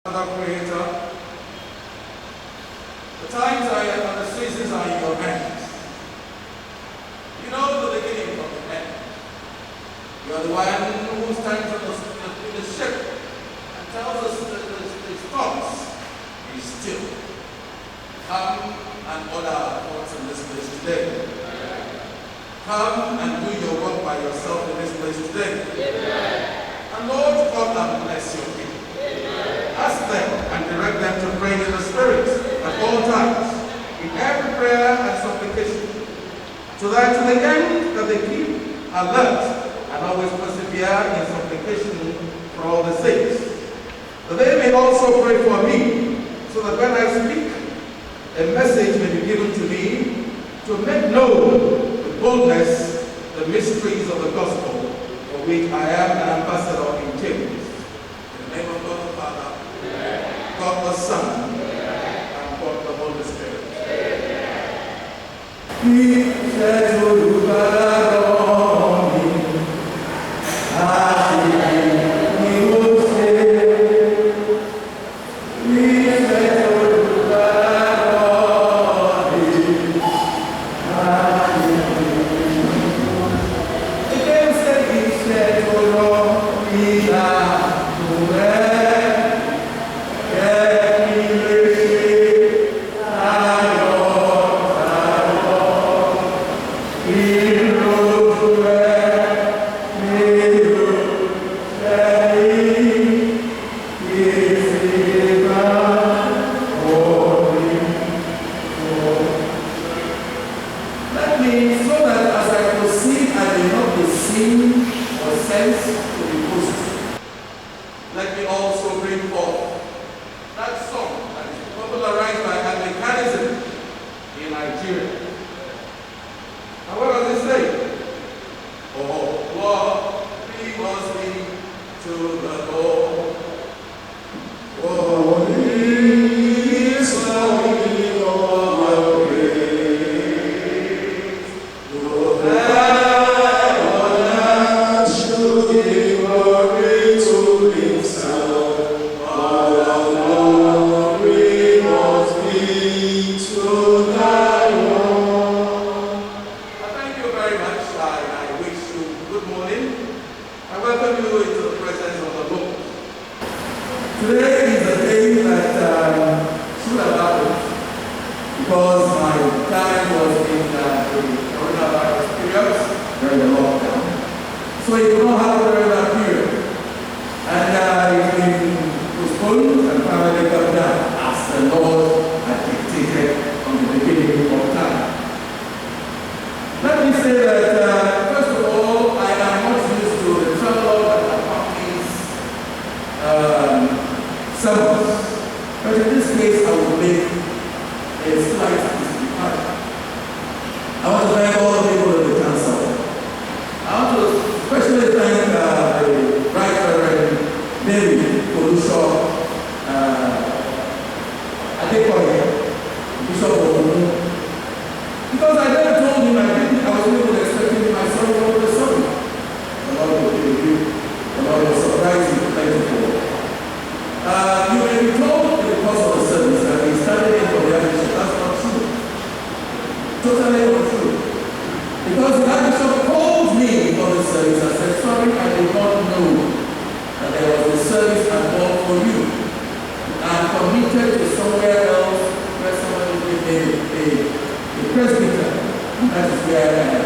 Creator, the times and the seasons are in your hands. You know the beginning from the end. You are the one who stands in the ship and tells us the storms, be still. Come and order our thoughts in this place today. Come and do your work by yourself in this place today. And Lord, God, and bless your people. Ask them and direct them to pray in the Spirit at all times, in every prayer and supplication, so that to the end that they keep alert and always persevere in supplication for all the saints, that they may also pray for me, so that when I speak, a message may be given to me to make known with boldness the mysteries of the gospel, for which I am an ambassador in chains. In the name of God the Father, God the Son, and God the Holy Spirit. Let me also bring forth that song that is popularized by Anglicanism in Nigeria. And what does it say? Oh, glory must be to the Lord. Oh, he is worthy of our praise. Oh, that honor should give glory to himself. All glory must be to thy Lord. Thank you very much. I wish you good morning. I welcome you into the presence of the Lord. Today is a day that should have happened because my time was in the coronavirus period during the lockdown. So it did not happen during that period. And it's been postponed and finally come down as the Lord had dictated from the beginning of time. Let me say that, first of all, I am not used to the travel that accompanies sermons. But in this case, I will make a slight disregard. I want to thank all the people in the council. I want to especially thank the Right Reverend Mary Polusho, Bishop of because I never told him I was even expecting my son to go to the sermon. The Lord will be with you. The Lord will surprise you. Thank you for it. You may be told in the course of the service that he started in for the Archbishop. That's not true. Totally not true. Because the Archbishop called me for the service and said, sorry, I did not know that there was a service at all for you. I'm committed to somewhere else where somebody will be a presbyter. That is where I am.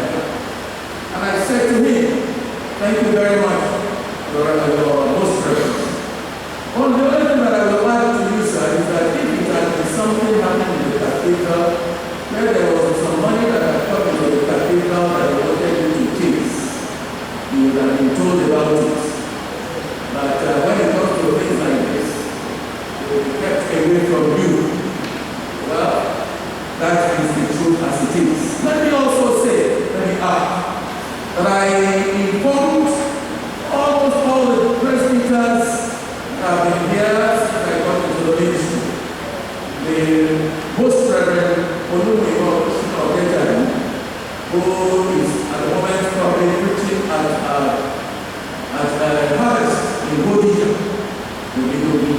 And I said to him, thank you very much for your most precious. Well, the only thing that I would like to use, sir, is that if it had been something happening in the cathedral, where there was some money that had come into the cathedral that they wanted you to taste, you would have been told about it. But when it comes to things like this, they will be kept away from you. Well, that is the truth as it is. Let me also say, let me add, that I informed almost all the presbyters have been here since I got into the ministry. The Most Reverend Oyeledun, who is at the moment probably preaching at Harvest in Bola, will be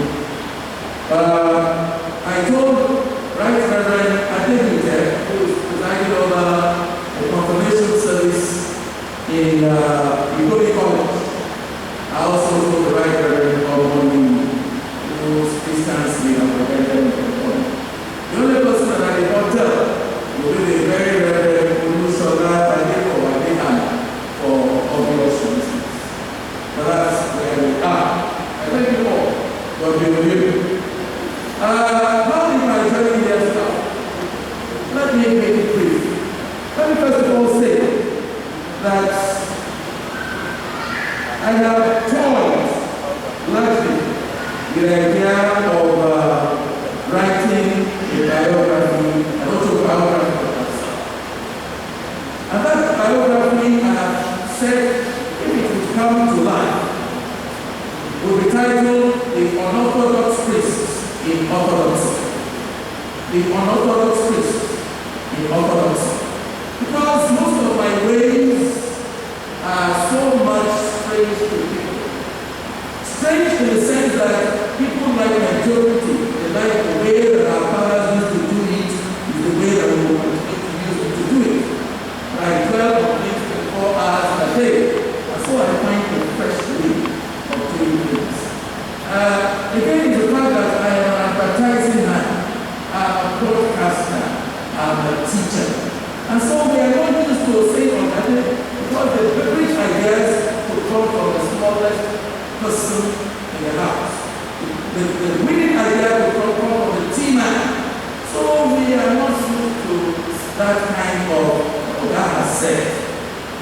I told Right Reverend Adebute, who is presiding over the confirmation service in Igori College. I also told the Right Reverend Oboni, whose Christians we have prevented from calling. The only person that I did not tell will be the very Reverend Olusola Adeko Adehan for obvious reasons. But that's where we are. I thank you all. God be with you. How did my journey here start? Let me make it brief. Let me first of all say that I have toyed largely with the idea of writing a biography, an autobiography of myself. And that biography, I have said, if it would come to life, will be titled The Unorthodox Priest in Orthodoxy. The Unorthodox Priest in Orthodoxy. Because most of my ways are so much strange to people. Strange in the sense that people like majority, they like the way that our fathers used to do it, is the way that we will continue to use it to do it. Like 12 or 24 hours a day. And so I find a fresh way of doing things. Again, it's the fact that I am an advertising man, I'm a broadcaster, I'm a teacher. And so we are not used to saying on that because the rich ideas could come from the smallest person in the house. The winning idea could come from the team man. So we are not used to that kind of what God has said.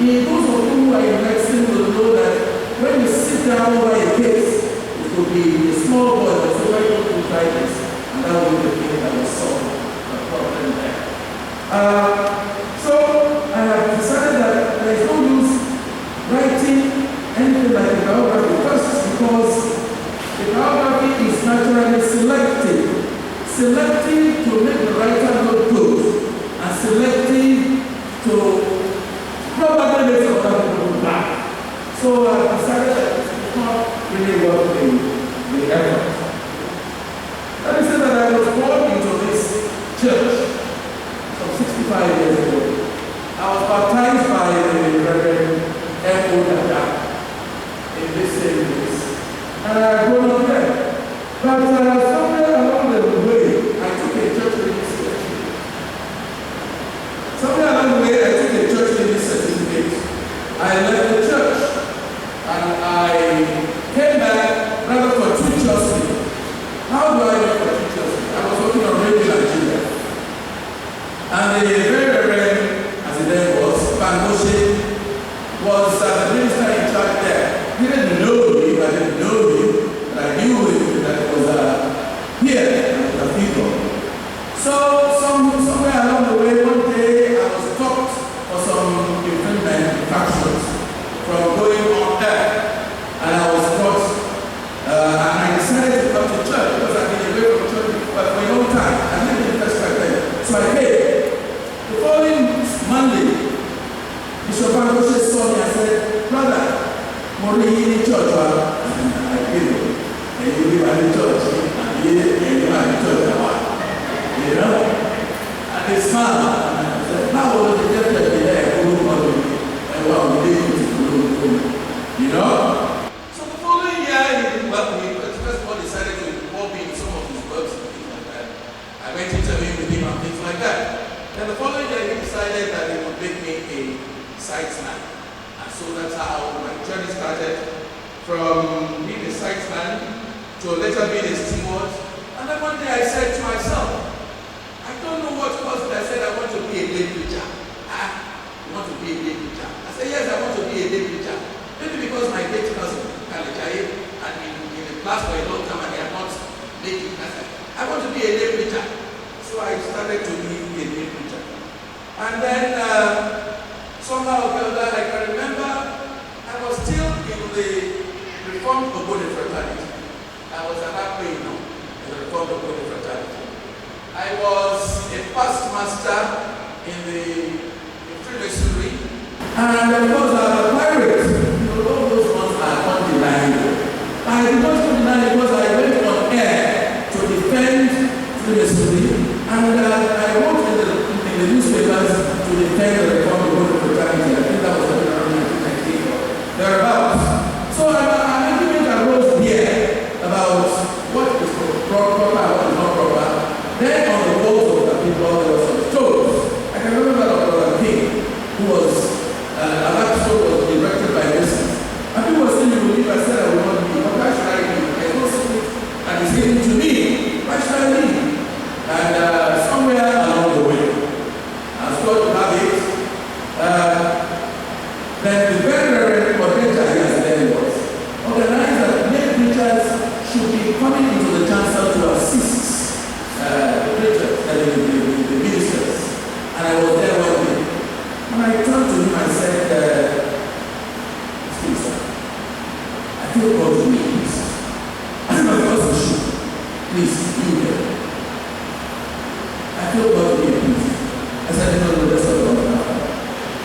In those of you who are in medicine will know that when you sit down over a case, it could be a small boy that says, why don't you try this? And that will be the thing that will solve the problem there. So I have decided that there is no use writing anything like a biography. First, because the biography is naturally selective. Selective to make the writer look good, and selective to probably make other people look bad. So I decided that it's not really worth the effort. Let me say that I was born into this church some 65 years ago. I was baptized by the Reverend F.O. Dada in this same place. And I have grown up there. But somewhere along the way, I took a church leading certificate. Somewhere along the way, I took a church leading certificate. I left the church and I came back rather fortuitously. How do I get fortuitously? I was working on Radio Nigeria. And the very Reverend, as it then was, Bangoshe, was the minister in charge there. He didn't know me, I didn't know him, but I knew him that it was here at the cathedral. So somewhere along the way, one day I was stopped for some infractions from going on there. And I was caught, and I decided to come to church because I've been away from church for a long time. I lived in the first time. So I came. The following Monday, Bishop Bangoshe saw me and said, "Brother, Mori in church." I came. And you live at the church. And you live at the church. You know? And they smiled. And I said, "Now what was the difference there? And what we did you know?" So the following year, he didn't work with me, but first of all decided to involve me in some of his works and things like that. I went to interview with him and things like that. Then the following year, he decided that he would make me a sitesman. And so that's how my journey started, from being a sitesman to later being a steward. And then one day I said to myself, I don't know what caused it. I said, I want to be a lay preacher. You want to be a lay preacher? I said, yes, I want to be a lay preacher. Maybe because my late cousin, Kalijaye, had been in the class for a long time and he had not made it. I said, I want to be a lay preacher. So I started to be a lay preacher. And then somehow or the other, I can remember I was still in the Reformed Bola fraternity. I was at that point now, in the Reformed Bola fraternity. I was a past master in the Freemasonry. And of course, pirates, all those ones are undeniable. I did not deny because I went on air to the seriously. And I wrote in the newspapers to defend the reform of the fraternity. I think that was around 1998. Thereabouts. So I'm making a rose here about what is proper and what is not proper. Then on the walls of the people, there were some stones. I can remember that Brother King, who was, that stone was erected by Wilson. And people were saying, you believe I said I will not leave. But why should I leave? There's no secret. And it's given to me. Why should I leave? And somewhere along the way, as God to have it, then the very Reverend Odetta, as then was, organized that lay preachers should be coming into the chancel to assist the preachers, the ministers. And I was there one day. And I turned to him and said, excuse me, I feel God to me, please. I'm not going to shoot. Please, you there. I feel God to me, please. I said, no, that's not going to happen.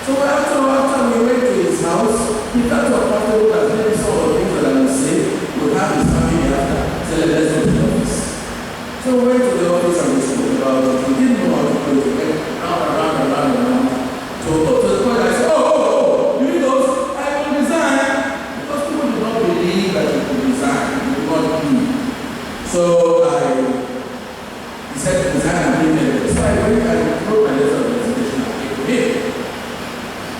So after we went to his house, he felt uncomfortable that maybe some of the things that I would say would have his family after. So let's go to the office. So we went to the office and we spoke about it. We didn't know how to do it. We went round. So to the point I said, oh, you need those? I will resign. Because people did not believe that you could resign. You could not do. So he said, resign and bring me. So I went and wrote my letter of resignation and gave to him.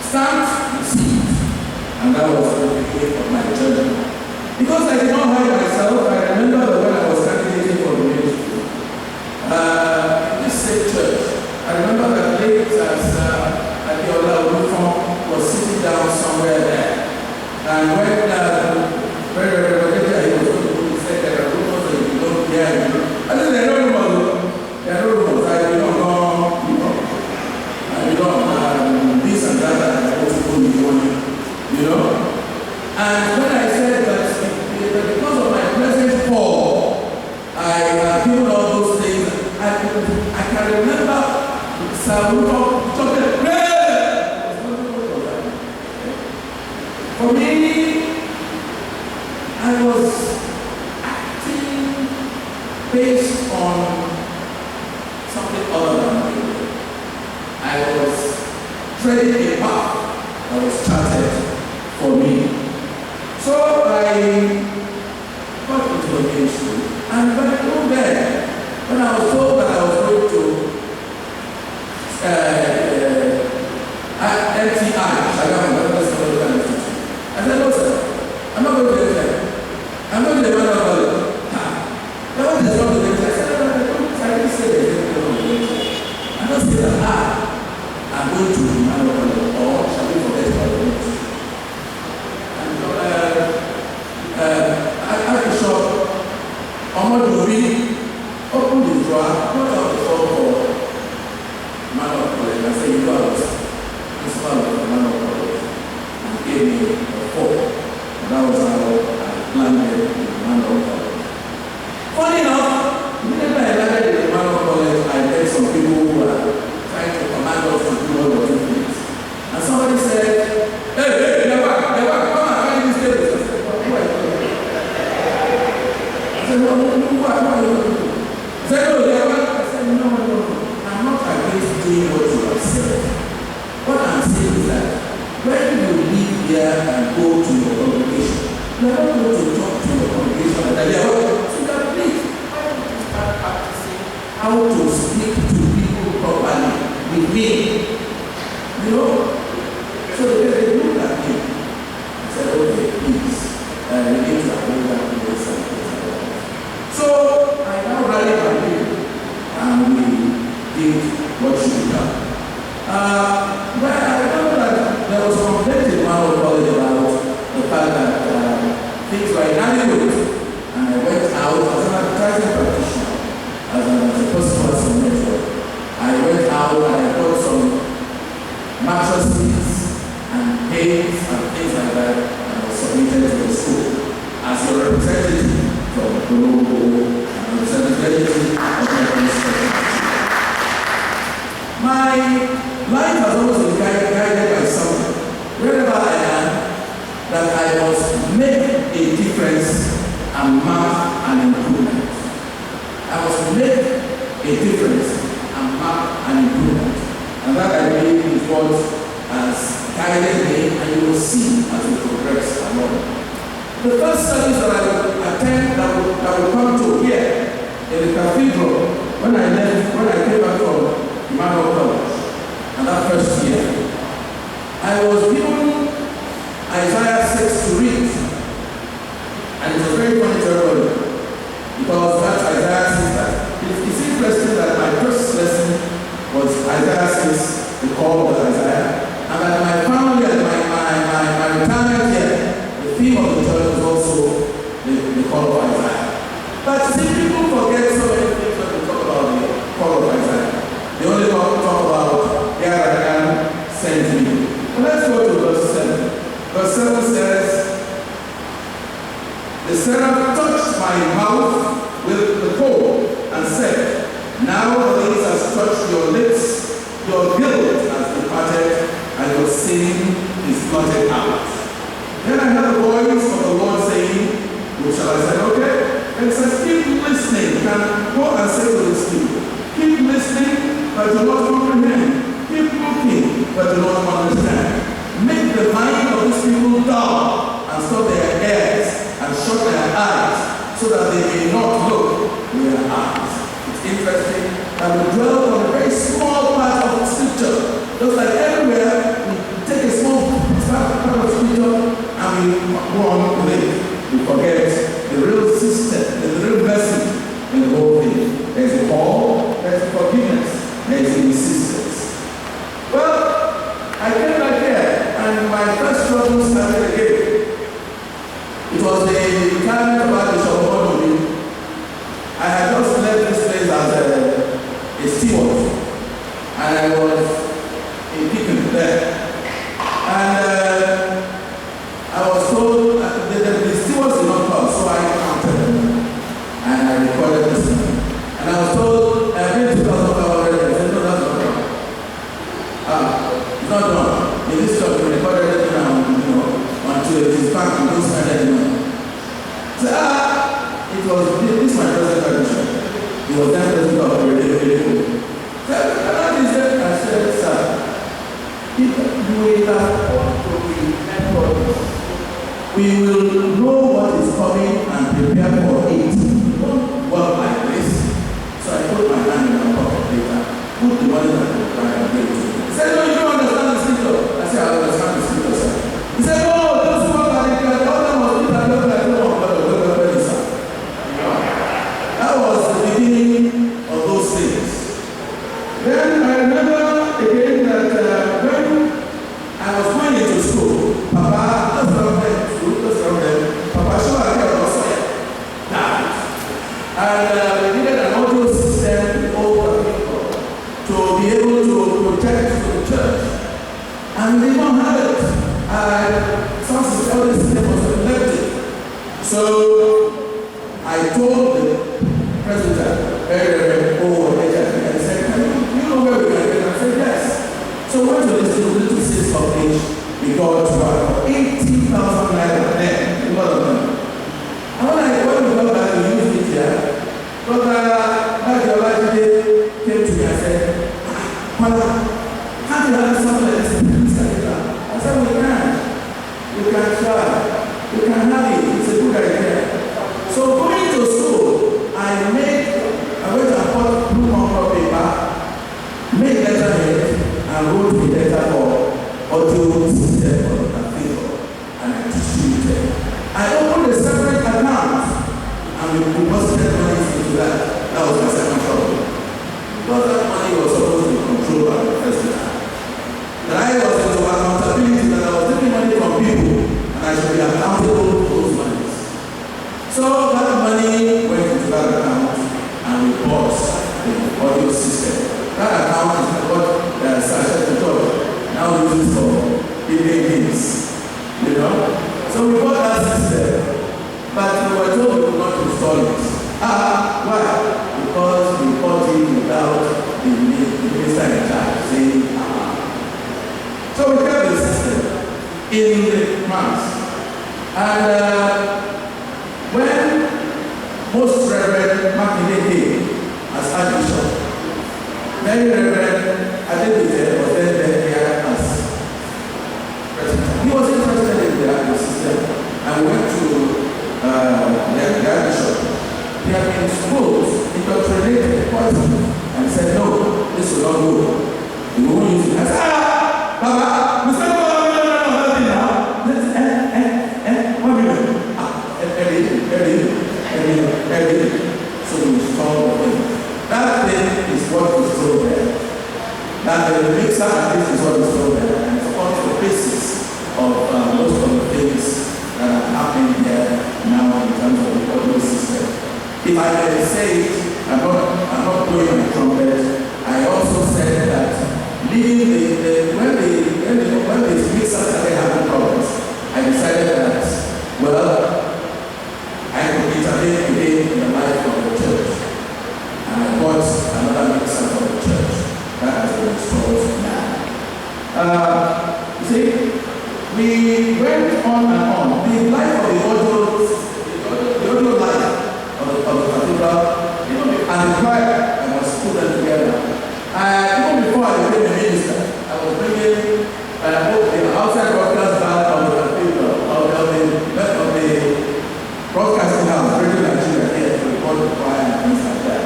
Stamped, received. And that was the beginning of my journey. Because I did not hide myself, I remember that when I was candidating for the ministry, in this same church, I remember that late as Oyeledun was sitting down somewhere there. And when very Reverend he was going to put his head there, there are rumors that you don't hear me. I said, there are no rumors. There are no rumors. I don't know, I don't this and that, and I want to go with money, And when I said that because of my present fall, I have given all those things, I can remember chocolate bread. For me, I was acting based on something other than me. I was treading a path that was charted for me. So I got into the ministry, and when I moved there, when I was told that I was going to MTI, I said, no sir, I'm not going to MTI. I'm going to the man of God. What is wrong with MTI? I said, I didn't say there's anything wrong with MTI. I don't say that I'm going to the man of God, or shall we forget about the ministry? Archbishop Oyeledun opened his drawer, brought out the phone for man of college. I said, you are principal of the man of college. And he gave me a fork. And that was how I landed in the man of college. Funny enough, whenever I landed in the man of college, I met some people who were trying to command us to do all the things. And somebody said, hey, come on, carry this table. I said, what are you going to do? He said, no, I said, no. I'm not against doing what you have said. What I'm saying is that when you leave here and go to your congregation, you are not going to talk to your congregation and tell you, so that please, why don't you start practicing how to speak to people properly with me? So they do that thing. I said, okay, please, we need to avoid that place and things like that. So I now rallied my people and we did what should be done. But I remember that there was complaint in my college about the fact that things were inadequate, and I went out as an advertising practitioner, as a person who has some network. I went out and I got some mattresses and paints and things like that, and was submitted to the school as a representative from the local and representative of the institution. My life has always been guided by something. Wherever I am, that I must make a difference and mark an improvement. I must make a difference and mark an improvement. And that I believe is what has guided me, and you will see as we progress along. The first service that I will attend, that will come to here in the cathedral, when I came back from Emmanuel College, and that first year, I was given Isaiah 6 to read. And it was very funny to everybody, because that Isaiah 6, it's interesting that my first lesson was Isaiah 6, the call of Isaiah, and that my family and my retirement here, the theme of the church was also the call of Isaiah. But see, people forget so many things when we talk about the call of Isaiah. They only talk about, here I am, send me. Well, let's go to verse 7. Verse 7 says, the seraph touched my mouth with the coal and said, now the Lord has touched your lips, your guilt has departed, and your sin is blotted out. Then I heard the voice of the Lord saying, which shall I say, okay? And it says, keep listening. You can go and say to this people, keep listening, but do not comprehend. Keep looking, but do not understand. Make the mind of these people dull, and stop their ears, and shut their eyes, so that they may not look with their eyes. It's interesting that we dwell on a very small part of Scripture. Just like everywhere, we take a small part of Scripture and we go on with it. We forget the real system, the real message in the whole thing. There's a call, there's forgiveness, there's insistence. Well, I came back here, and my first trouble started again. It was the retirement of Bishop Oyeledun. I had just left this place as a steward, and I was in Picken there. And I was told that the stewards did not come, so I counted them. And I recorded this. And I was told, I've been to 2,000 already. I said, no, that's not done. It's not done. In this job, we recorded it now, until it is back and don't spend any money. So, it was, this is my present tradition. He was then president of Revd. So, I said, sir, if you will afford to be members, we will know what is coming and prepare for it. You don't work like this. So I put my hand in my pocket later, put the money that I will buy and give it to him. He said, no, you don't understand the Scripture. I said, I understand the Scripture, sir. He said, no, those who work like that, all them must be like that, no, sir. That was the beginning of those things. Then I remember again that when I was going into school, Papa, Papa Shua also died. And we needed an audio system with all the people to be able to protect the church. And we did not have it. Some audio system was elected. So I told the president, Reverend Bola, and said, you know where we can get? I said, yes. So we went to this little six of each. We got to about 18,000 naira there, a lot of them. And when we got back to use it here, Brother Oyeledun came to me and said, Mother, how do you have something like this? I said, we can. We can try. We can have it. It's a good idea. So going to school, I went and bought blue marker paper, made letterhead, and wrote the letter for audio system for the cathedral, and I distributed. I opened a separate account, and we deposited money into that. That was my second trouble. Because that money was supposed to be controlled by the president. That I was into accountability, that I was taking money from people, and I should be accountable for those monies. So that money went into that account, and we bought the audio system. That account is what Sasha the Church now uses for evening meetings. So we bought that system, but we were told we could not install it. Why? Because we bought it without the minister in charge saying, So we kept the system in the mass. And when most Reverend Mark came as Archbishop, Very Reverend Adebute was then there as president. He was interested in the system and went to their bishop. He had been exposed, indoctrinated, poisoned, and said, no, this will not go. He won't use it. I said, Baba, we said, now. What do you do? Every. So we installed the thing. That thing is what is still there. That the mixer and this is what is still there. And it's on the basis of most of the things that are happening here now in terms of the audio system. If I may say it, I'm not blowing my trumpet. I also said that leaving when the mixer started having problems, I decided that, well, I could intervene again in the life of the church. And I bought another mixer for the church. That has been installed now. You see, we went on and on. The life of the audio life of the cathedral, and the choir, I must put them together. Even before I became a minister, I was bringing the outside broadcast band of the cathedral, of the broadcasting house, Radio Nigeria, here to record the choir and things like that.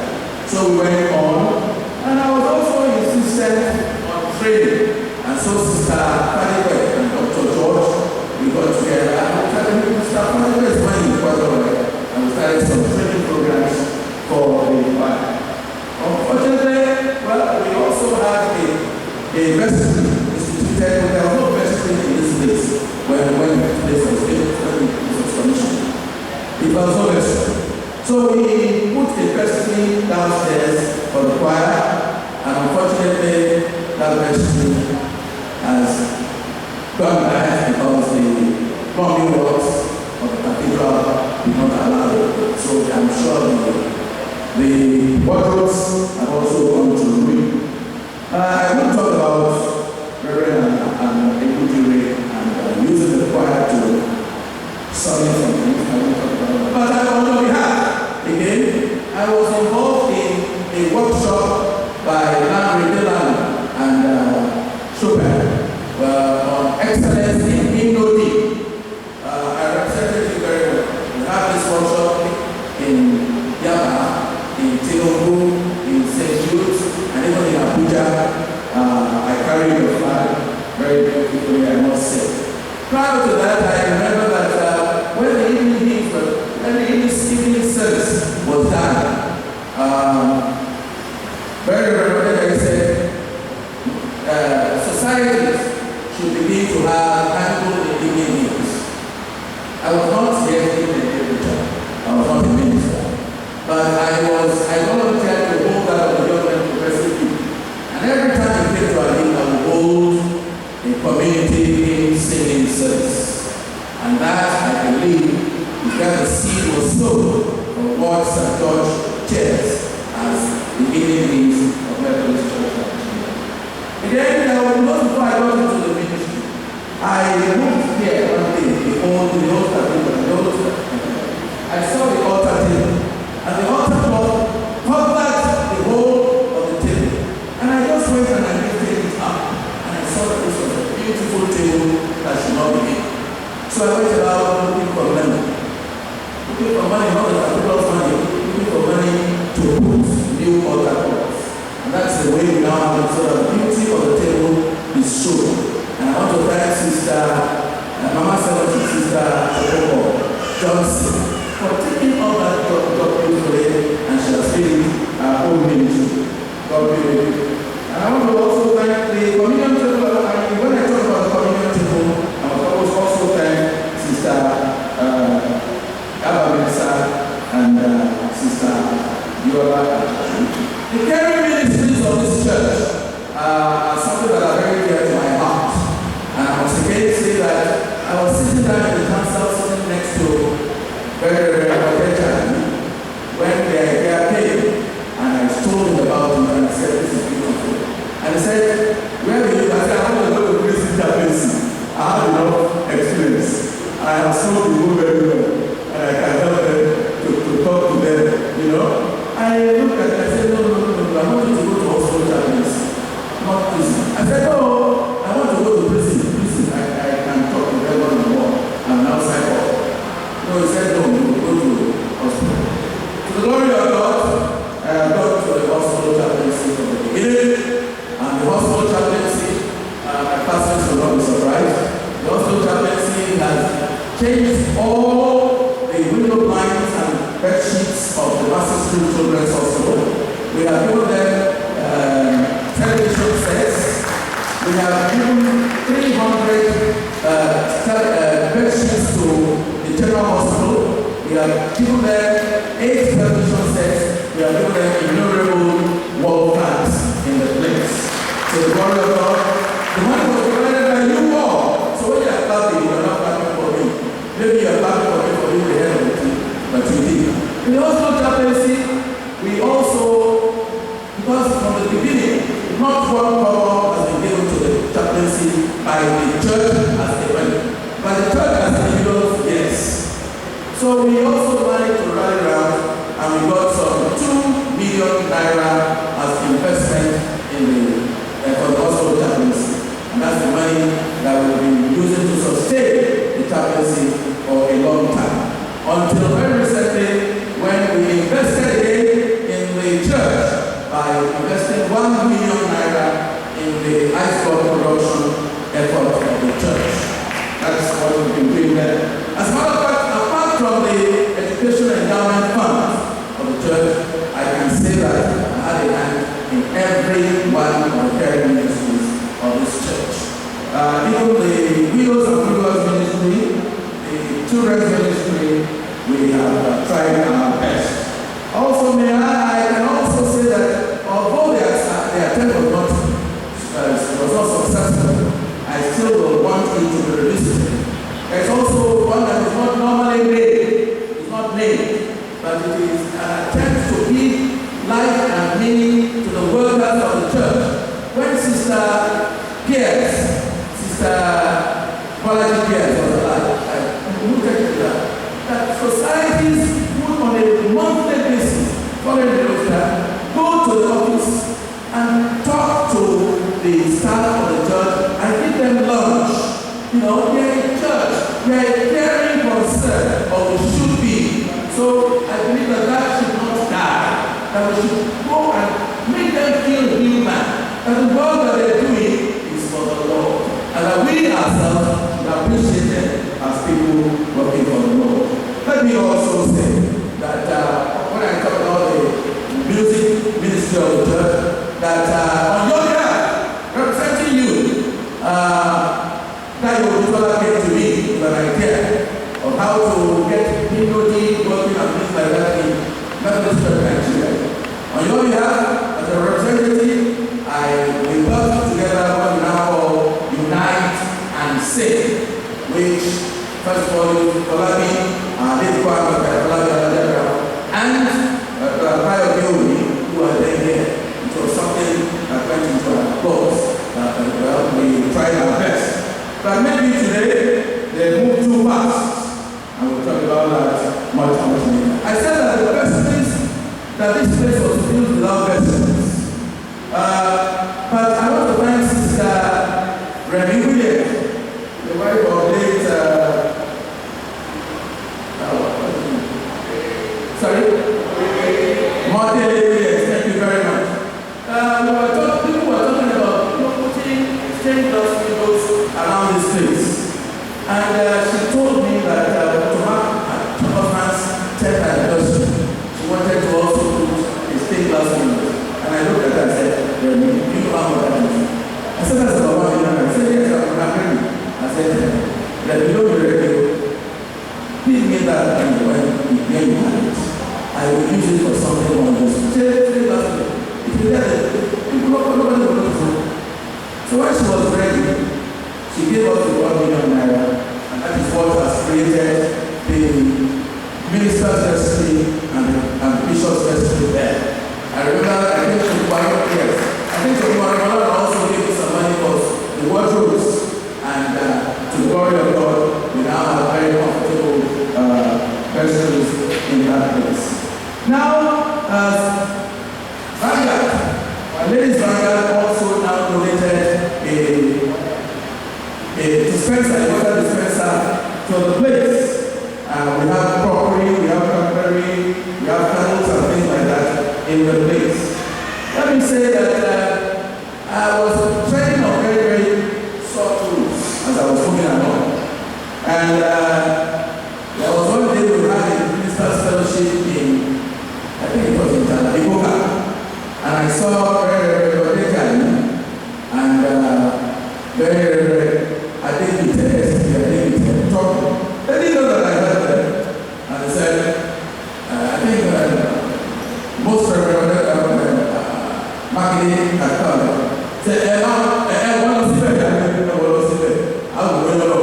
So we went on, and I was also insistent on training. And so Sister Fadiwe and Dr. George, we got together and we started with Sister Fadiwe's money quite well. And we started some training programs for the choir. Unfortunately, well, we also had a vestry instituted. There was no vestry in this place when this was commissioned. It was no vestry. So we put a vestry downstairs for the choir, and unfortunately, that vestry has gone back because the plumbing works of the cathedral did not allow it. So I'm sure the wardrobes have also come to ruin. I want to talk about Reverend and Valedictory and using the choir to summon something. But on your behalf, again, I was involved in a workshop by Landry Dillon and Chopin on excellence in hymnody. I represented you very well. We have this workshop in Yaba, in Tinubu, in St. Jude's, and even in Abuja. I carried the flag very beautifully, I must say. Prior to that, I remember that when the evening service was done, very reverently I said, societies should begin to have annual evening meetings. I was not yet in the literature. I was not a minister. But I volunteered to hold that on the young and progressive people. And every time I came to a meeting, I would hold a community singing service. And that, I believe, is that the seed was sown for what St. George chairs as the evenings of Methodist Church. Again, before I got into the ministry, I moved here one day, the old cathedral. I saw the altar table, and the altar cloth covered the whole of the table. And I just went and I lifted it up, and I saw that this was a beautiful table that should not be in. So I went about looking for money. Looking for money, not the cathedral's money, looking for money to put new altar cloths. And that's the way we now have it, so that the beauty of the table is shown. And I want to thank Sister Mama Secretary, Sister Johnson, for taking all that job beautifully, and she has been our own ministry. God be with you. And I want to also thank the communion table. When I talk about the communion table, I must also thank Sister Abamelsa and Sister Bola. The caring ministries of this church are something that are very dear to my heart. And I must again say that I was sitting down in the council, sitting next to very when the idea came, and I told him about it, and I said, this is beautiful. And he said, where will you? I said, I want to go to Christian chaplaincy. I have enough experience. I have sold people very well, and I can help them to talk to them, you know. I looked at it, I said, no, I want you to go to hospital chaplaincy. Hospital. We have given them television sets. We have given 300 bed sheets to the General Hospital. We have given them 8 television sets. We have given them innumerable wall fans in the place. So the glory of God, the money was provided by you all. So when you are clapping, you are not clapping for me. Maybe you are clapping for me for you the head of the team, but you did. In the hospital chaplaincy, we also, because from the beginning, not one power has been given to the chaplaincy by the church as a went. By the church as individuals, yes. So we also managed to rally around and we got some 2 million naira as investment in for the hospital chaplaincy. And that's the money that we've been using to sustain the chaplaincy for a long time. Until very recently, when we invested again in the church by investing 1 million naira in the ice block production effort of the church. That's what we've been doing there. As a matter of fact, apart from the education endowment fund of the church, I can say that I had a hand in every one of the care ministries of this church. Even the widows and widowers ministry, the children's ministry, we have tried our best. Also, I can also say that although the attempt was not successful, I still will want you to be revisited. There's also one that is not normally made. It's not named, but it is an attempt to give life and meaning to the workers of the church. When Sister Bola was alive, look at that societies would on a monthly basis, following the roster, go to the office and talk to the staff of the church and give them lunch. You know, they're in church, they're a caring concern, or we should be. So I believe that should not die, that we should go and make them feel human, that the work that they're doing is for the Lord, and that we ourselves should appreciate them as people working for the Lord. Let me also say that when I talk about the music ministry of the church, that on your behalf, representing you, that your brother came to me with an idea of how to get POD working and things like that in Methodist Church Nigeria. On your behalf, as a representative, we worked together what we now call Unite and Sing, which first of all is Olabi, and who are there here. It was something that went into our thoughts. Well, we tried our best. But maybe today, they move too fast. And we'll talk about that much later. I said that the vessels, that this place was built without vessels. But I want to thank Sister Revd, the wife of late, Oyeledun, thank you very much. People were talking about putting stained glass windows around this place. And she told me that to have Thomas' 10th anniversary, she wanted to also put a stained glass window. And I looked at her and said, you know how much that is? I said, that's about 1 million. I said, yes, I'm happy. I said, that you don't be ready. Please give that when you have it. I will use it for something on this. If you get it, nobody will do. So when she was ready, she gave us the 1 million naira, and that is what has created the minister's vestry and the bishop's vestry there. I remember, I think she also gave us some money for the wardrobes, and to the glory of God, we now have very comfortable vestries in that place. Now, Vanguard, Ladies Vanguard also now donated a dispenser, a water dispenser to the place. We have crockery, we have cutlery, we have candles and things like that in the place. Let me say that I was training on very, very short rules as I was moving along. And there was one day we had a minister's fellowship in, I think it was in Ghana, saw Valedictory and I think it talking. They didn't know that I heard them. And they said, I think most Reverend marketing had come. Said, I want to see better. I want to see better. I will look.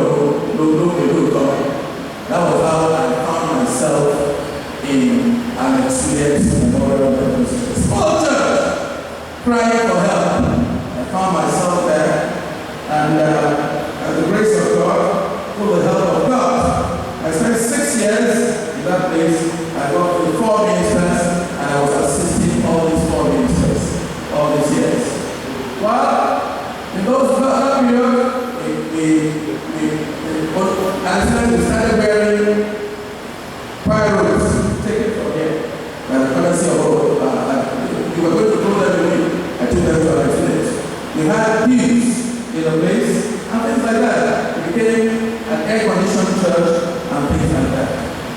That was how I found myself in an experience memorial service. Small church, crying for help. I found myself there, and by the grace of God, through the help of God, I spent 6 years in that place. I worked with 4 ministers, and I was assisting all these 4 ministers all these years. Well, in those period, we started wearing pyros. Take it from here. By the courtesy of we were going to go there away. I took them to our village. We had pews in the place and things like that. It became an air-conditioned church and things like that.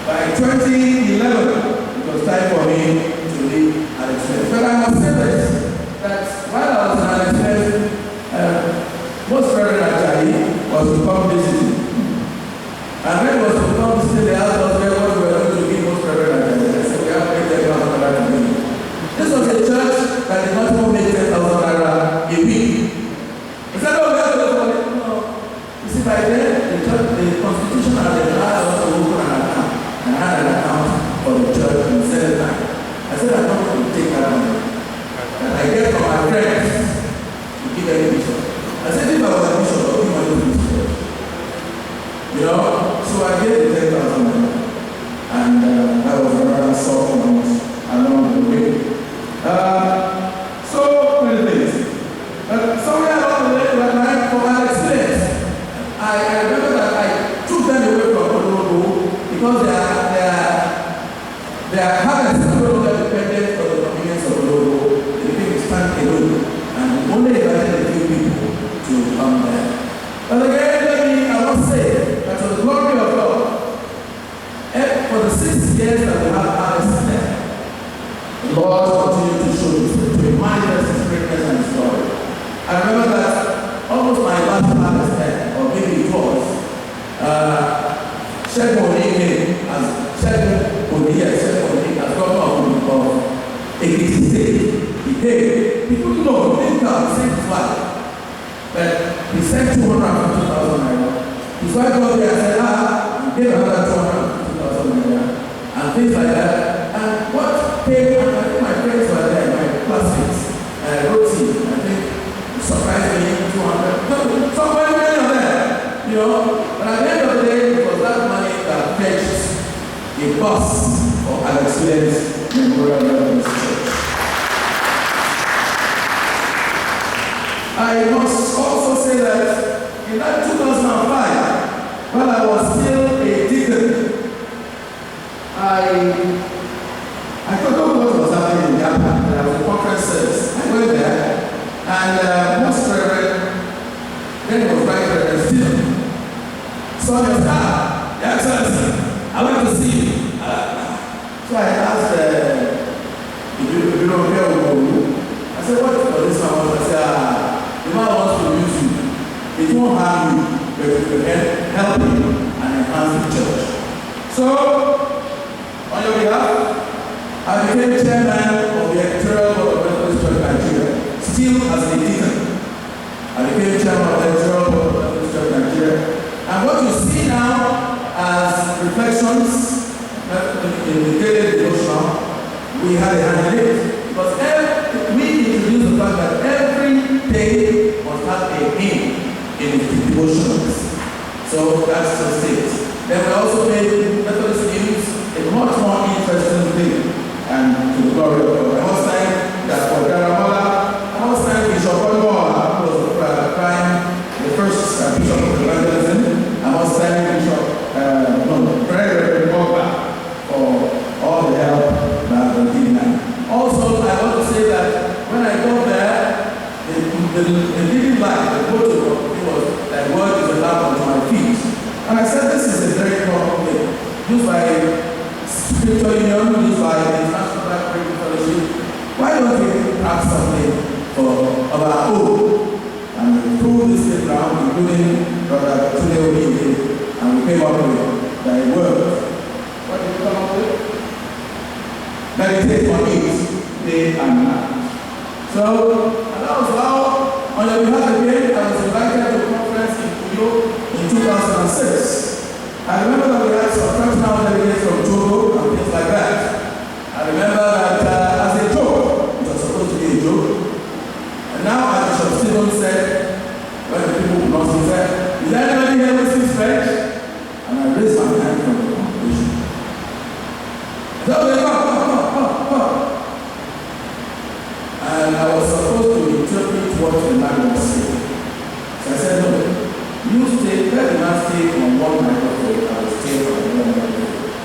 By 2011, it was time for me to leave Alex. But I must say this, that while I was in Alex, most Reverend Ajayi was to come visit me. And when it was to come visit the house of God, we were going to give most Reverend Ajayi. I said, we have to make them come to me. This was a church that did not even make 10,000 naira a week. He said, oh, we have to go for it. No. You see, by then, the constitution had allowed us to open an account. And I had an account for the church in Senate time. I said, I'm not going to take that money. And I get from my friends to give any bishop. I said, if I was a bishop, I'll give money to this church. You know? So I gave the 10,000 naira. And that was another soft amount along the way. So many things. Somewhere along the way, when I for my experience, I remember that I took them away from Oyeledun because their habits are no longer dependent on the convenience of Oyeledun. They became stand alone, and only invited a few people to come there. But again, I must say that for the glory of God, for the 6 years that we have harvested there, the Lord continued to show to remind us His greatness and His glory. I remember that almost my last harvest there, or maybe it was, Shepherd as governor of Ekiti State. He came. People know, he didn't come, saved his life. But he sent 250,000 naira. His wife got there and said, he gave another 250,000 naira. And things like that. And what came, I think my friends were there, my classmates, Roti, I think, surprised me, 200. Somewhere many of them, you know. But at the end of the day, it was that money that fetched a bus for Alex Williams Memorial Methodist Church. I must also say that in that 2005, when I was still a deacon, I forgot what was happening in Japan. There was a conference service. I went there, and most Reverend, then it was Right Reverend Stephen, saw your star, Your Excellency, I want to see you. So I asked, if you don't hear Oyeledun, I said, what for this man was? I said, the man wants to use you. It won't harm you, but it will help you and enhance the church. So, on your behalf, I became chairman of the editorial board of Methodist Church Nigeria, still as a deacon. I became chairman of the editorial board of Methodist Church Nigeria. And what you see now as reflections in the daily devotional, we had a hand in it. Because we introduced the fact that every day must have a hymn in the devotionals. So that's just it. Then we also made Methodist news a much more interesting thing, and to the glory of God. I must thank Bola. I must thank Bishop Bola, who was the first bishop of evangelism. I must thank Bishop Frederick Bola for all the help that they did now. Also, I want to say that when I got there, the living life, the motto was that word is a lamp unto my feet. And I said, this is a very common thing, used by Spiritual Union, used by the International Black Radio Fellowship. Why don't we pack something of our own. And we threw this thing around, including Brother Oyeledun, and we came up with the word. What did we come up with? Meditate on it day and night. So, and that was how, on your behalf again, I was invited to a conference in Uyo in 2006. I remember that we had some fractional delegates from Togo and things like that. I remember that as a joke, it was supposed to be a joke. And now, as Bishop Stephen said, when the people would not say, is there anybody here who speaks French? And I raised my hand from the congregation. So they come. And I was supposed to interpret what the man was saying. So I said, no, you stay, let the man stay on one microphone, I will stay on another microphone.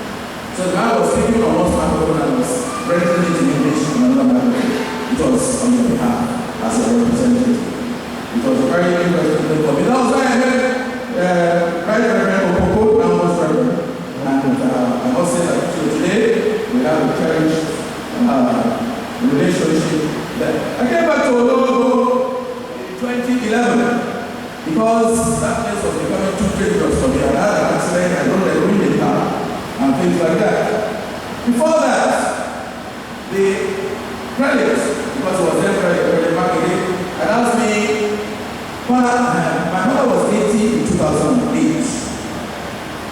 So the man was speaking on one microphone and was rendering it in English on another microphone. It was on your behalf as a representative. It was a very interesting thing for me. That was why I heard Right Reverend Okoko, now was Reverend. And I must say that today we have a cherished relationship. I came back to Oyeledun in 2011 because that place was becoming too dangerous for me. I had an accident, I don't like wind in car and things like that. Before that, the credit, because it was then credit marketing, had asked me, my mother was 80 in 2008.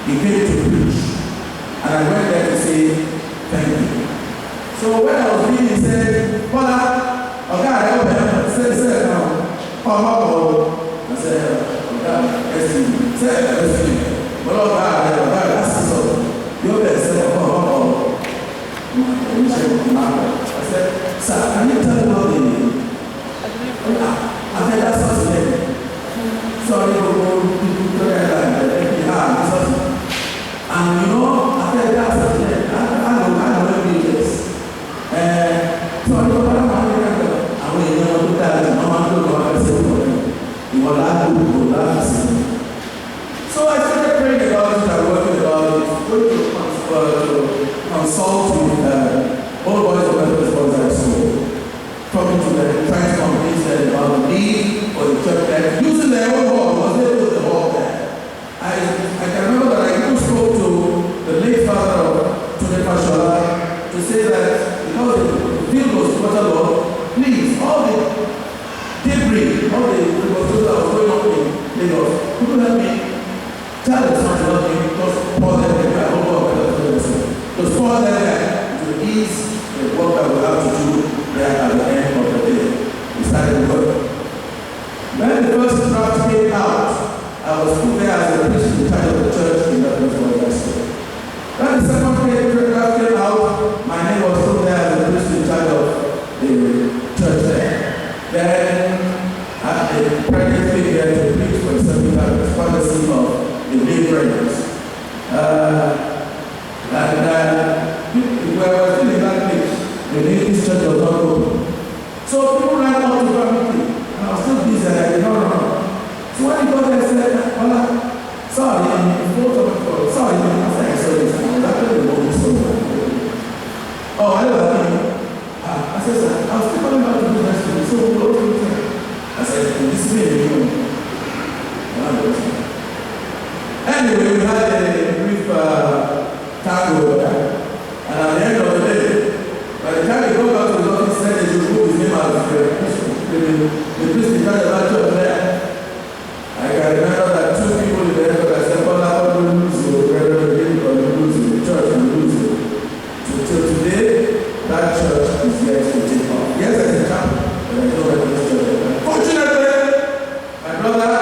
He came to preach, and I went there to say thank you. So when I was reading, he said, Bola, okay, I help him. Said, no. I said, okay, excuse me. Said, excuse me. But okay, that's so. You're there, said, I said, sir, can you tell me about the I said, that's what's name. Sorry, and you know, I said, that's what's name. I know this. So I don't know how to So I started praying about it and working about it, going to consult with all boys and members of high school, talking to them, trying to convince them about the need for the church there, using their own hall, because they put the hall there. I can remember that I even spoke to the late father of Fashola to say that because the field was waterlogged, please, all the debris, all the reconstruction that was going on in Lagos, could you help me tell the son to help me just pour them there? I hope God will just pour them there to ease the work that we have to do there at the end of the day. We started work. When the first draft came out, I was put there as a priest in charge of the church in that place. When the second draft came out, my name was put there as a priest in charge of the church there. Then the pregnant came there to preach for something that was policy of the lay brothers. We were still in that place. The ladies' church was not open. So people ran out to the meeting, and I was still busy, and I did not run. So when he got there, I said, Bola, sorry, in front of the sorry, after I saw this, I was actually the one who saw it. Oh, I know. I said, sir, I was still coming back to do that to me, so what do you think? I said, this is me. Anyway, we had a brief tango there, and at the end of the day, by the time he got back to his office, said they should move his name out of the priest in charge of that church there. I can remember that two people in the record, I said, Bola, what do you lose you? Whether you lose you, the church will lose you. Till today, that church is yet to take off. Yes, there's a chapel, but I don't know this church. Fortunately, my brother,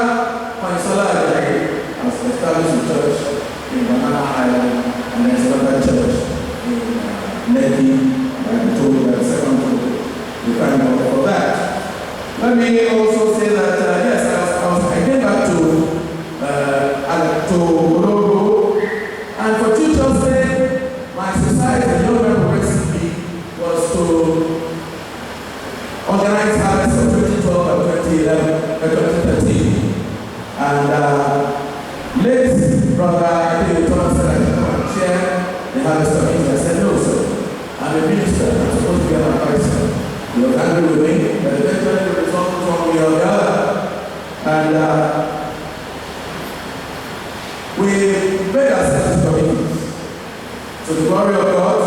Paisola Ajayi, has established a church in Banana Island, and there's another church in Lekki. I told you that second time. We thank God for that. Let me also say that, yes, I came back to Ologo, and for Tuesday's Day, my society, the Young Men Progressive League, was to organize harvest for 2012 and 2013. And late brother, I think Thomas said I should come and chair the harvest committee. I said, no, sir. I'm a minister. I'm supposed to be an advisor. angry with me, but eventually the result was one way or the other. And we made ourselves committees. To the glory of God,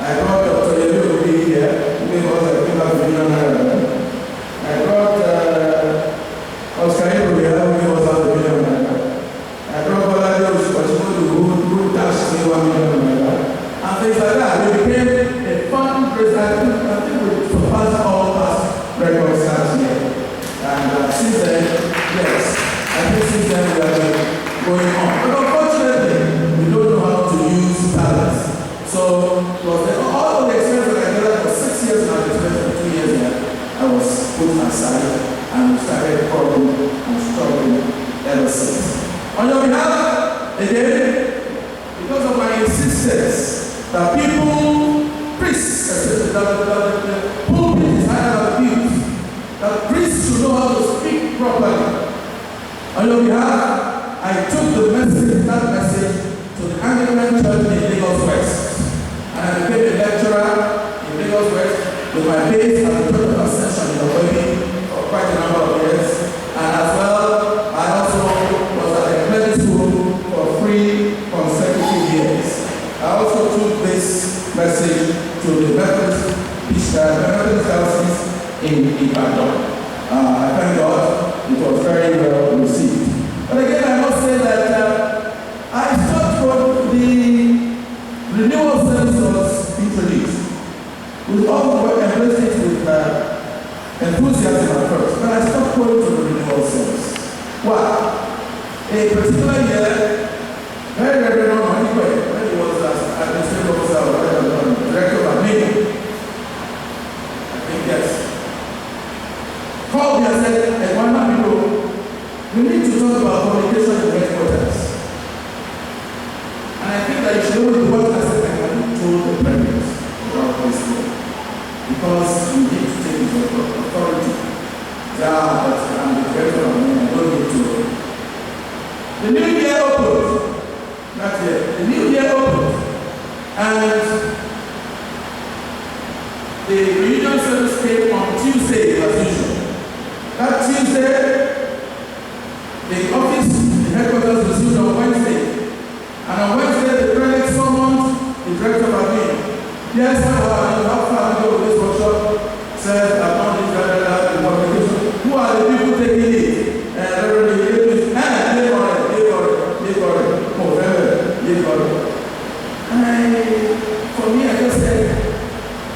I brought Dr. Oyeledun to be here, who gave us a $1 million. I brought Oscar here, who gave us $1 million. I brought Bola, who dashed me $1 million. And things like that. We became a fundraiser. I think we surpassed all past records last year. And since then, yes, I think since then we have been going on. But unfortunately, we don't know how to use talents. So, all of the experience that I gathered for 6 years now, the experience for 2 years here, I was put aside and we started crawling and struggling ever since. On your behalf, again, because of my insistence that priests, especially the pulpit is higher than the pews, that priests should know how to speak properly. On your behalf, I took that message to the Anglican Church in Lagos West. And I became a lecturer in Lagos West with my base at the Church of Ascension in Oyeledun for quite a number of years. And as well, I also was at the cleric school for 3 consecutive years. I also took this message to the Methodist diocese in Ibadan. I thank God it was very well received. But again, I must say that I stopped when the renewal service was introduced. We all embraced it with enthusiasm at first, but I stopped going to the renewal service. Why? A particular year, very Reverend Money, when he was administrative officer or director of admin, I think yes, called me and said, "Hey, why not people? We need to talk about communication in headquarters." And I think that you should know what I said I had told the president about this thing. Because you need to take it to authority. Yeah, but I'm the director of admin, I don't need to. The new year opened. Not yet. The new year opened. And the reunion service came on Tuesday as usual. That Tuesday, the office, the headquarters resumed on Wednesday. And on Wednesday, the prelate summoned the director of admin. Yes, how far I go with this workshop? Said, I've done this, the communication. Who are the people taking it? And everybody, for me, I just said,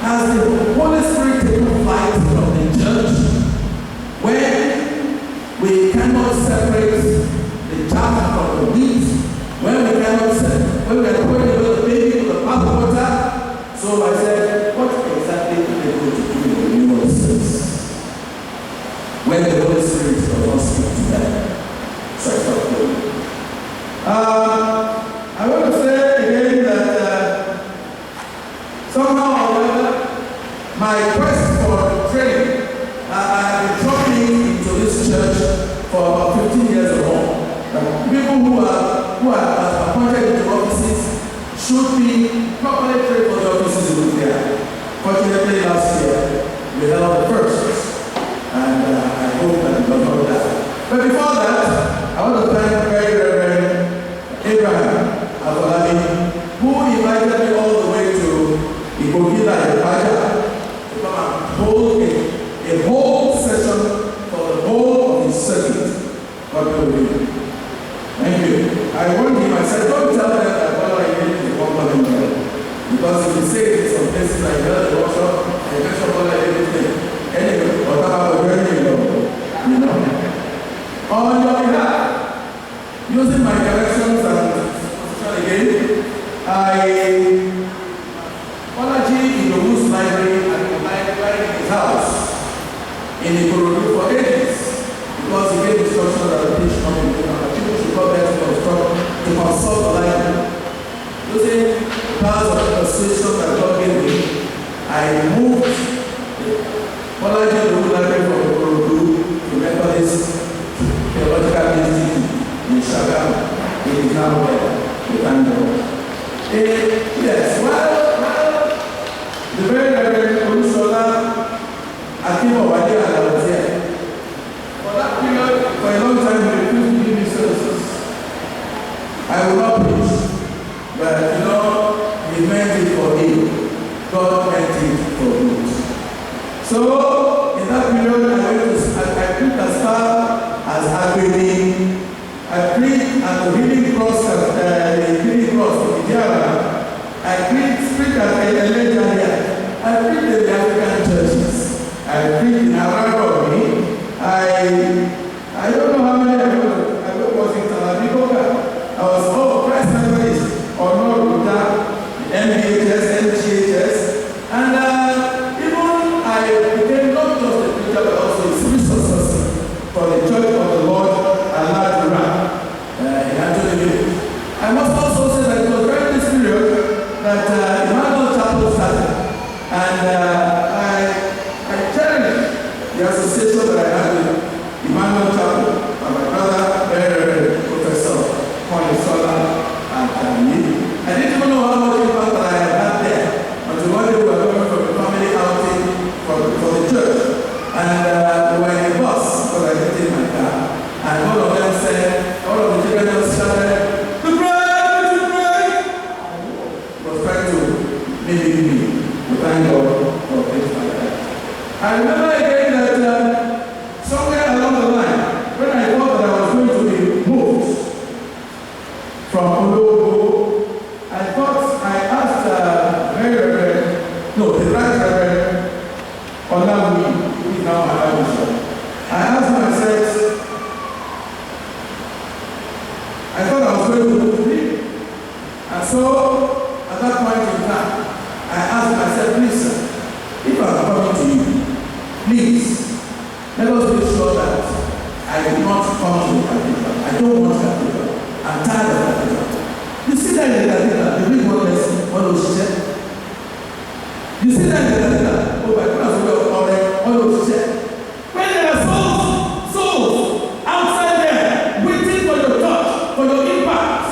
has the Holy Spirit taken flight from the church when we cannot separate the chaff from the wheat, when we cannot separate, when we are going to the baby to the bath water? So I said, what exactly are they going to do in the renewal service when the Holy Spirit does not speak to them? So I stopped going. I want to say again that somehow or other, my quest for training, I have been dropping into this church for about 15 years or more. People who are appointed into offices should be properly trained for the offices in which they are. Fortunately, last year, we held the first, and I hope that it was not that. But before that, I want to thank very Reverend Abraham who invited me all the way to Ibogila in Paja to come and hold a whole session for the whole of his circuit. God bless you. Thank you. I warned him, I said, don't tell them that Bola Oyeledun is one coming here. Because if you say it in some places like the workshop, I mention Bola Oyeledun. Anyway, whatever we're doing, you know. On your behalf, using my directions and again, Olaji in the Woods Library and the library in his house in Ikorodu for ages because he gave instructions that the patient people should come there to consult the library. Using the powers of persuasion that God gave me, I moved Olaji in the Woods Library from Ikorodu to Methodist Theological Institute in Shagamu. It is now there. Thank God. Yes, well, the very Reverend Olusola So in that period, I preached as far as Agbeni. I preached at the Healing Cross, of Ijara. I preached at Oyeledun. I preached in the African churches. I preached in Aragomi. I don't know how many I was in Talabiboka. I was all Christ Methodist, or not MBHS, MGHS, and even I became not just a preacher but also a civil successor for the Church of the Lord Allah in Anthony. I must also say that it was during this period that Emmanuel Chapel started, and I cherish the association that I had with Emmanuel Chapel and my brother, Professor Sola and me. I didn't even know how much impact I had there until one day we were going from a family outing for the church. And we were in a bus because I didn't take my car. And all of them said, all of the children just shouted, "The bride! It was trying to mimic me. We thank God for things like that. I remember again that somewhere along the line, when I thought that I was going to be moved from Ologo, I thought I asked the Right Reverend Olawumi, who is now my bishop. I asked myself, I thought I was going to move to him. And so, at that point in time, I asked myself, please, sir, if I'm coming to you, please, let us make sure that I do not come to cathedral. I don't want cathedral. I'm tired of cathedral. You see that in the cathedral, the big one lesson, one of those. You see that in the cathedral, oh my goodness, one of those. When there are souls outside there, waiting for your touch, for your impact.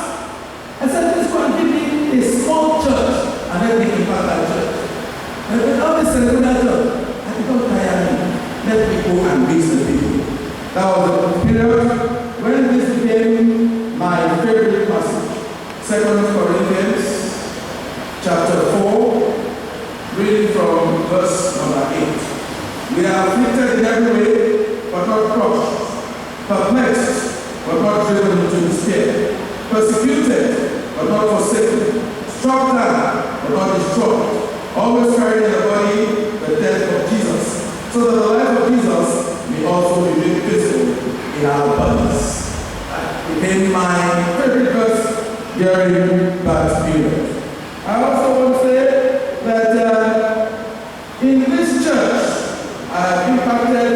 I said, please go and give me a small church and let me impact that church. And when all this ceremonial church, I become tired. Let me go and reach the people. That was the period when this became my favorite passage. 2 Corinthians chapter 4, reading from verse number 8. We are afflicted in every way, but not crushed, perplexed, but not driven into despair, persecuted, but not forsaken, struck down, but not destroyed, always carrying in the body the death of Jesus, so that the life of Jesus may also be made visible in our bodies. It became my favorite verse during that period. I also want to say that in this church, I have impacted,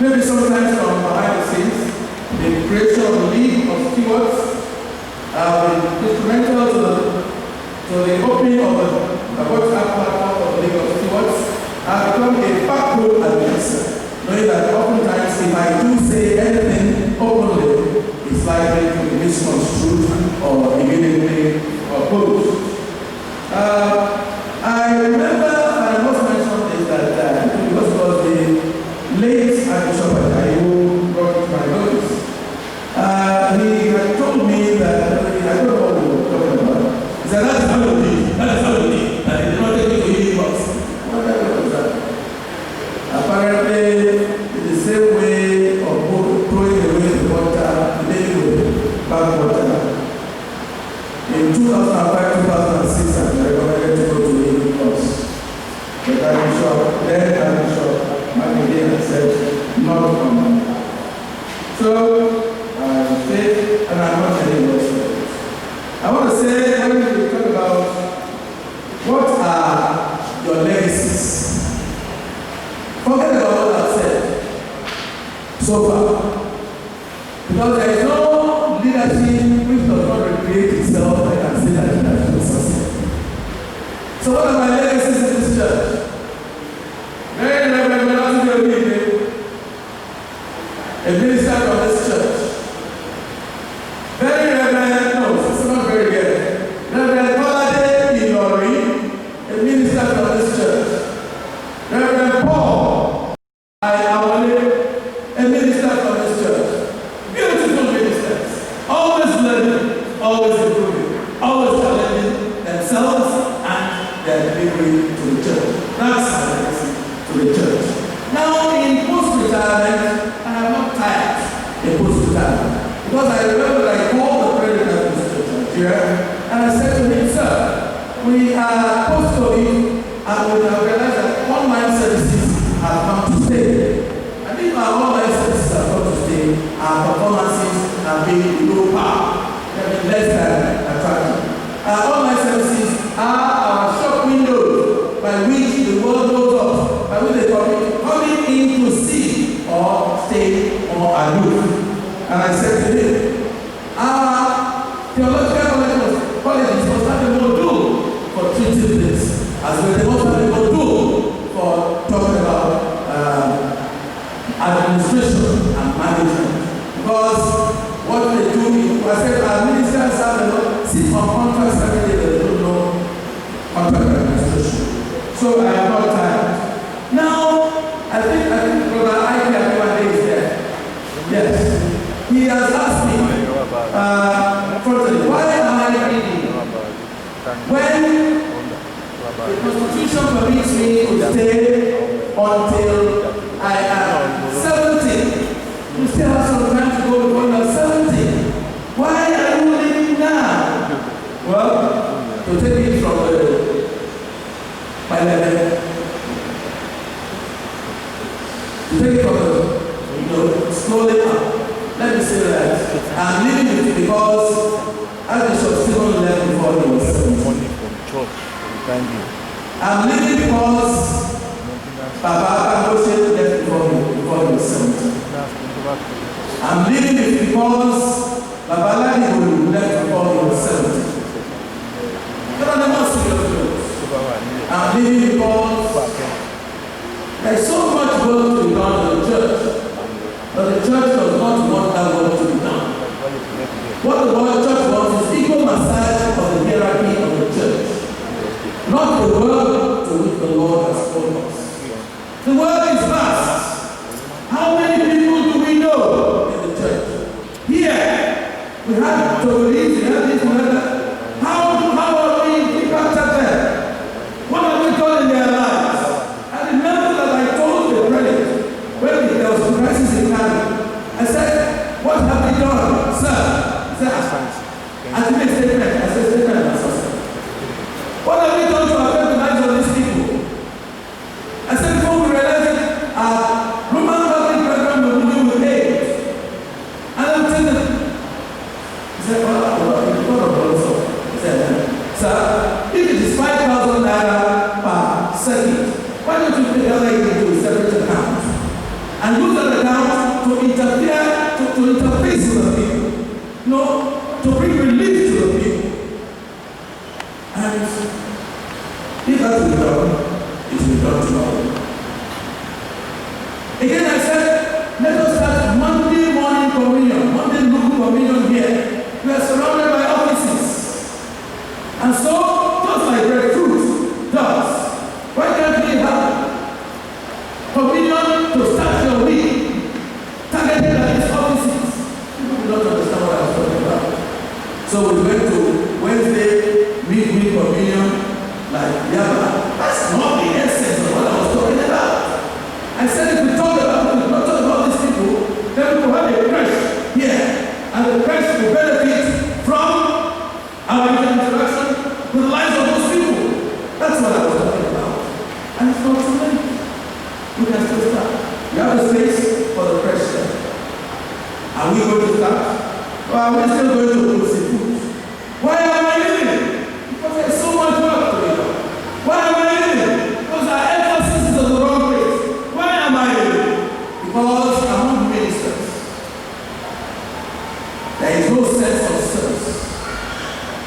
maybe sometimes from behind the scenes, the creation of the League of Stewards. I have been instrumental to the opening of the WhatsApp platform of the League of Stewards. I have become a backbone advisor, knowing that oftentimes if I do say anything openly, it's likely to be misconstrued or immediately opposed. I remember, I must mention this, that because it was the late Archbishop Ajayi brought my notice. He had told me that, I don't know what we were talking about. He said, that is how you did, that he did not take me to his box. What was that? Apparently, it's the same way of throwing away the water, the backwater. In 2005-2006, I recommended to go to the course. But Archbishop, Magdalene said, not from my part. So, I stayed, and I'm not telling you stories. I want to say, when we talk about what are your legacies, forget about what I've said so far. Because there is no leadership which does not recreate itself, I can say that leadership is success. So what are my legacies in this church? Very Reverend a minister from this church. Very Reverend, no, it's not very good. Reverend Bola, a minister from this church. Reverend Paul, a minister from this church. Beautiful. And I said to him, theological colleges must have a module for treating this, as well they must have a module for talking about administration and management. Because what they do, I said, our ministers have sit on contracts every day, they don't know contract administration. So I am not tired. Now, I think Brother Ike one day is there. Yes. He has asked me, why am I reading? When the Constitution permits me to stay until I am 70, you still have some time to go before you are 70. Why are you leaving now? Well, to take it from my level, to take it from slowly up. Let me say that I'm leaving it because Archbishop Stephen left before he was 70. I'm leaving because Baba Akoshe left before he was 70. I'm leaving it because Baba Ladibu left before he was 70. I'm leaving because there's so much work to be done in the church, but the church does not want that work to be done. What the church wants is equal massage of the hierarchy of the church, not the work to which the Lord has called us. The world is vast. How many people do we know in the church? Here, we have Togolis, we have this, we have that. How are we impacted there? What are we doing in their lives? I remember that I told the president, when there was a crisis in Canada, I said, what have we done, sir? He said, I made a statement. I said, statement, what have we done to affect the lives of these people? I said, before we realized it, Roman Catholic program will do with AIDS. And I'm telling them, he said, sir, if it is 5,000 naira per second, why don't you take that into a separate account? And use that account to interfere, to interface with the people. No, to bring relief to the people. And if that will be done, it will be done tomorrow. Again, I said, let us start Monday morning communion, Monday local communion here. We are surrounded by offices. And so, just like breadfruit does, why can't we have communion to start your week targeted at these offices? People do not understand what I was talking about. So we went to Wednesday midweek communion, like Yaba. That's not the essence of what I was talking about. I said if we talk about these people, then we will have a crash here, and the crash will benefit from our interaction with the lives of those people. That's what I was talking about. And it's not too late. We can still start. We have a space for the question. Are we going to start? Or are we still going to put food? Why am I living? Because there's so much work to be done. Why am I living? Because our emphasis is on the wrong place. Why am I living? Because among ministers, there is no sense of service.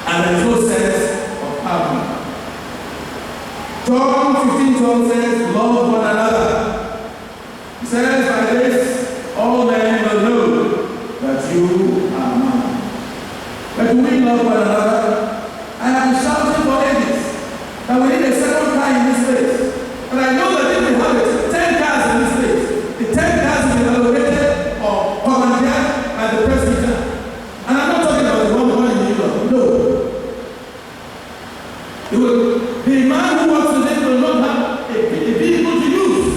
And there is no sense of harmony. John 15:12 says, love one another. He says, by this, all men will know that you are mine. But do we love one another? I have been shouting for ages that we need a second car in this place. And I know that if we have it, 10 cars in this place, the 10 cars will be allocated or commandeered by the presbyter. And I'm not talking about the one in New York. No. The man who works with it will not have a vehicle to use.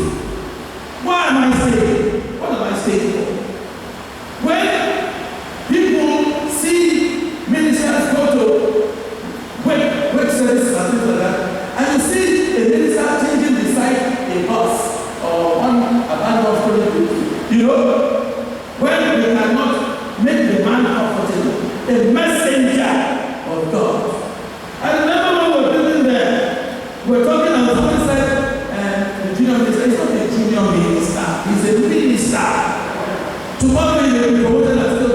Why am I staying? What am I staying for? When people see ministers go to web services and things like that, and you see a minister changing beside a bus or one abandoned student, you know, when they cannot make the man comfortable, a messenger of God. I remember when we were building there, we were talking about someone said, the junior minister, he's not a junior minister, he's a minister. Tomorrow he will be promoted as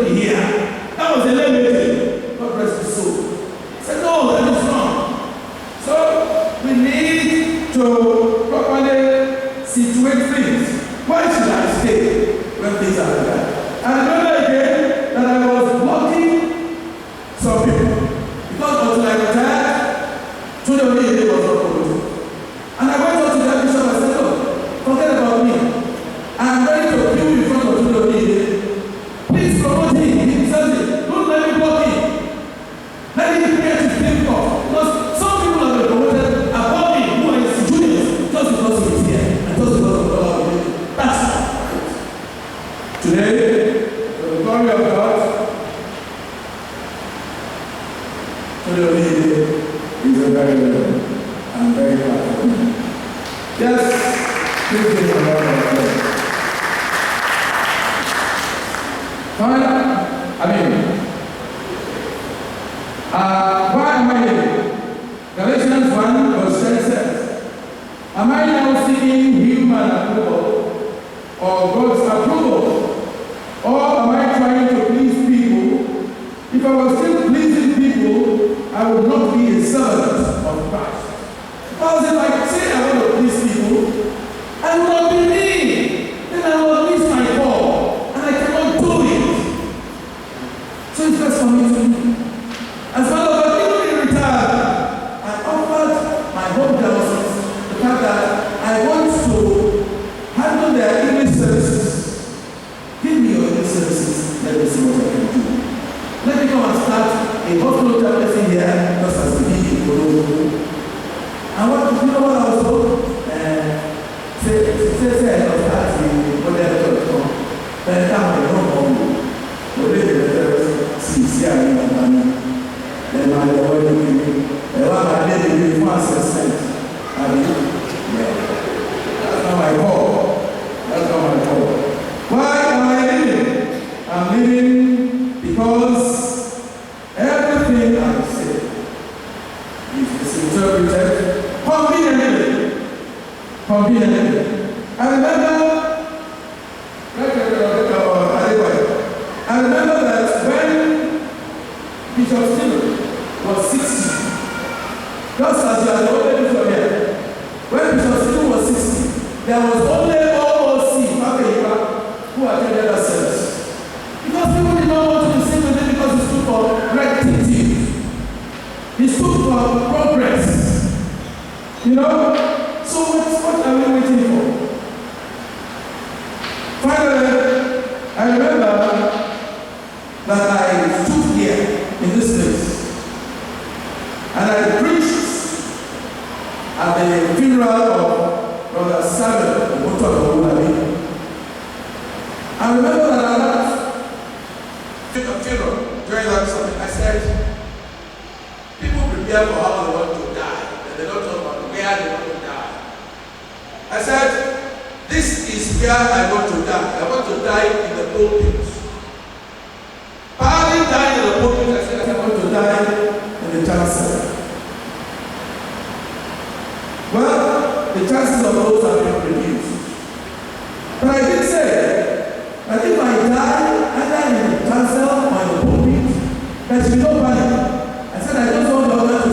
situate things. Why should I stay when things are like that? I remember again that I was blocking some people. Because until I retired, to the way it was not promoted. And I went up to the bishop and said, look, forget about me. I'm ready to queue in front of Tudor. Please promote him. He deserves it. Don't let me block him. Let him get his name off. Because some people have been promoted above me who are his juniors just because he is here and just because of God. That's not. Today, for the glory of God, Tudor is a very good and very powerful. Yes, please give him a lot of praise. Why am I here? Galatians 1 verse 10 says, am I now seeking human approval or God's approval? Or am I trying to please people? If I was still pleasing people, I would not be a servant of Christ. Because if I say I want to please people, I will not be me. Then I will miss my call, and I cannot do it. So it's best for me to, as well as I retired, I offered my home diocese the fact that I want to handle their English services. Give me your English services, let me see what I can do. Let me come and start a hospital chaplaincy here, just as we did in Bola. I want to know what I was told. Say I was at the modern.com. Then come and go home. But they did see I mean, then my boy, the one I did in 1 cent. I mean, that's not my call. That's not my call. Why am I living? I'm living because everything I say is interpreted conveniently. I remember that when Bishop Stephen was 60, just as you are the only bishop here, when Bishop Stephen was 60, there was only OOC, who attended that service. Because people did not want to be seen with him because he stood for rectitude. He stood for progress. You know? So what are we waiting for? Finally, I remember that I stood here in this place and I preached at the funeral of Brother Samuel Bola. I remember that I left a funeral during that service. I said, people prepare for how they want to die, and they don't talk about where they want to die. I said, this is where I want to die. I want to die in the pulpit. Partly dying in the pulpit, I said, I want to die in the chancel. Well, the chances of those have been reduced. But I did say that if I die either in the chancel or in the pulpit, there should be no panic. I said, I just want the other to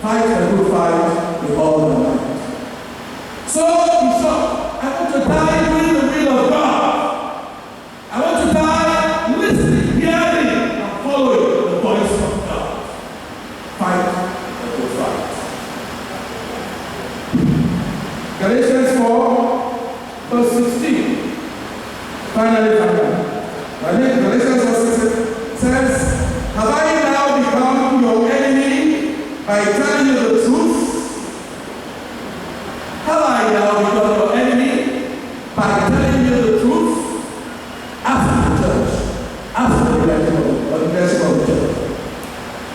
fight a good fight with all my might. So, in short, I want to die doing the will of God. I want to die listening, hearing, and following the voice of God. Fight a good fight. Galatians 4, verse 16. Finally, Galatians 4 says, have I now become your enemy by